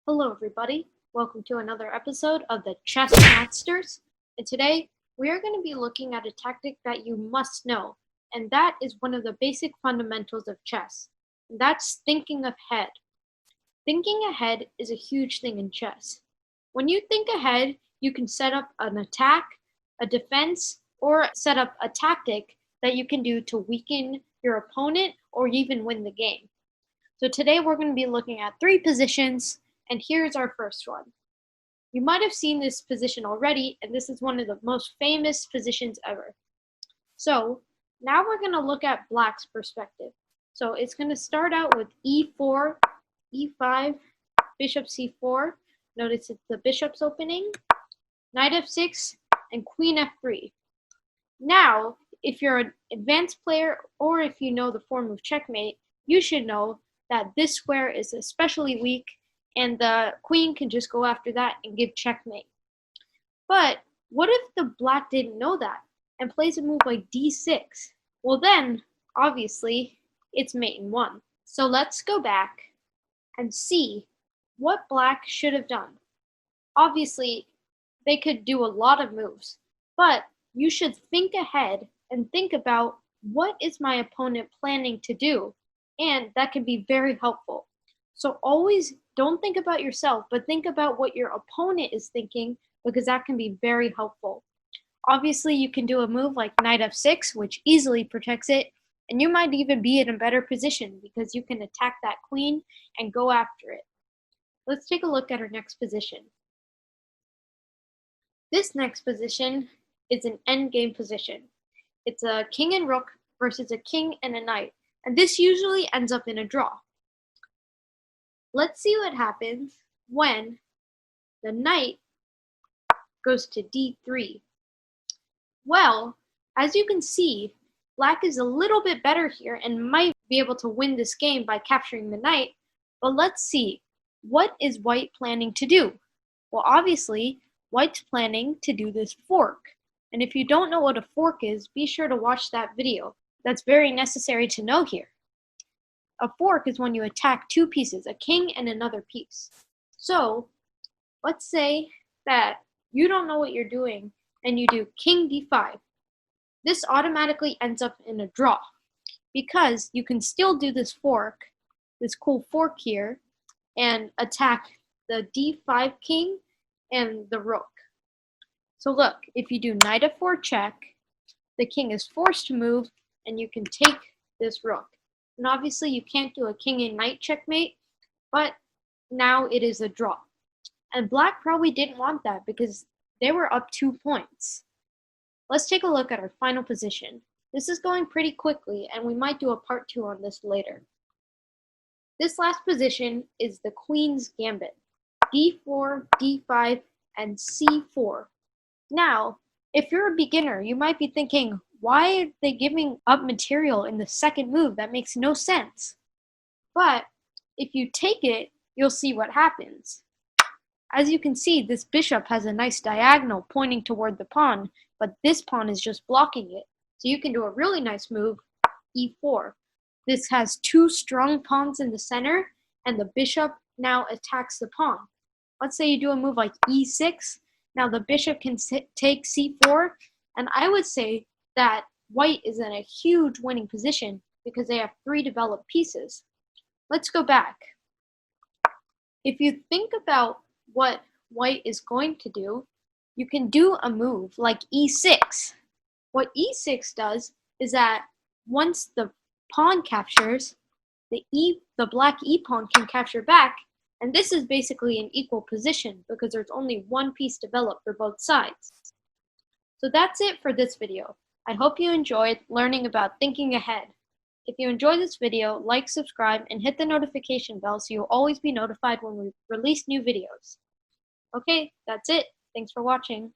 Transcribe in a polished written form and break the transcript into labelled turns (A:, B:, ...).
A: Hello everybody, welcome to another episode of the Chess Mathsters, and today we are going to be looking at a tactic that you must know, and that is one of the basic fundamentals of chess, and that's thinking ahead. Thinking ahead is a huge thing in chess. When you think ahead, you can set up an attack, a defense, or set up a tactic that you can do to weaken your opponent or even win the game. So today we're going to be looking at 3 positions, and here's our first one. You might have seen this position already, and this is one of the most famous positions ever. So now we're going to look at Black's perspective. So it's going to start out with e4, e5, bishop c4. Notice it's the bishop's opening, knight f6, and queen f3. Now, if you're an advanced player or if you know the form of checkmate, you should know that this square is especially weak and the queen can just go after that and give checkmate. But what if the black didn't know that and plays a move like d6? Well then, obviously, it's mate in 1. So let's go back and see what black should have done. Obviously, they could do a lot of moves, but you should think ahead and think about what is my opponent planning to do, and that can be very helpful. So always don't think about yourself, but think about what your opponent is thinking, because that can be very helpful. Obviously, you can do a move like knight f6, which easily protects it, and you might even be in a better position because you can attack that queen and go after it. Let's take a look at our next position. This next position is an endgame position. It's a king and rook versus a king and a knight, and this usually ends up in a draw. Let's see what happens when the knight goes to d3. Well, as you can see, black is a little bit better here and might be able to win this game by capturing the knight, but let's see, what is white planning to do? Well, obviously, white's planning to do this fork. And if you don't know what a fork is, be sure to watch that video. That's very necessary to know here. A fork is when you attack 2 pieces, a king and another piece. So, let's say that you don't know what you're doing and you do king d5. This automatically ends up in a draw because you can still do this fork, this cool fork here, and attack the d5 king and the rook. So look, if you do knight f4 check, the king is forced to move and you can take this rook. And obviously you can't do a king and knight checkmate, but now it is a draw. And black probably didn't want that because they were up 2 points. Let's take a look at our final position. This is going pretty quickly and we might do a part 2 on this later. This last position is the queen's gambit. d4, d5, and c4. Now, if you're a beginner, you might be thinking, why are they giving up material in the second move? That makes no sense. But if you take it, you'll see what happens. As you can see, this bishop has a nice diagonal pointing toward the pawn, but this pawn is just blocking it. So you can do a really nice move, e4. This has 2 strong pawns in the center, and the bishop now attacks the pawn. Let's say you do a move like e6. Now the bishop can take c4, and I would say that white is in a huge winning position because they have 3 developed pieces. Let's go back. If you think about what white is going to do, you can do a move like e6. What e6 does is that once the pawn captures, the black e-pawn can capture back, and this is basically an equal position because there's only 1 piece developed for both sides. So that's it for this video. I hope you enjoyed learning about thinking ahead. If you enjoyed this video, like, subscribe, and hit the notification bell so you'll always be notified when we release new videos. Okay, that's it. Thanks for watching.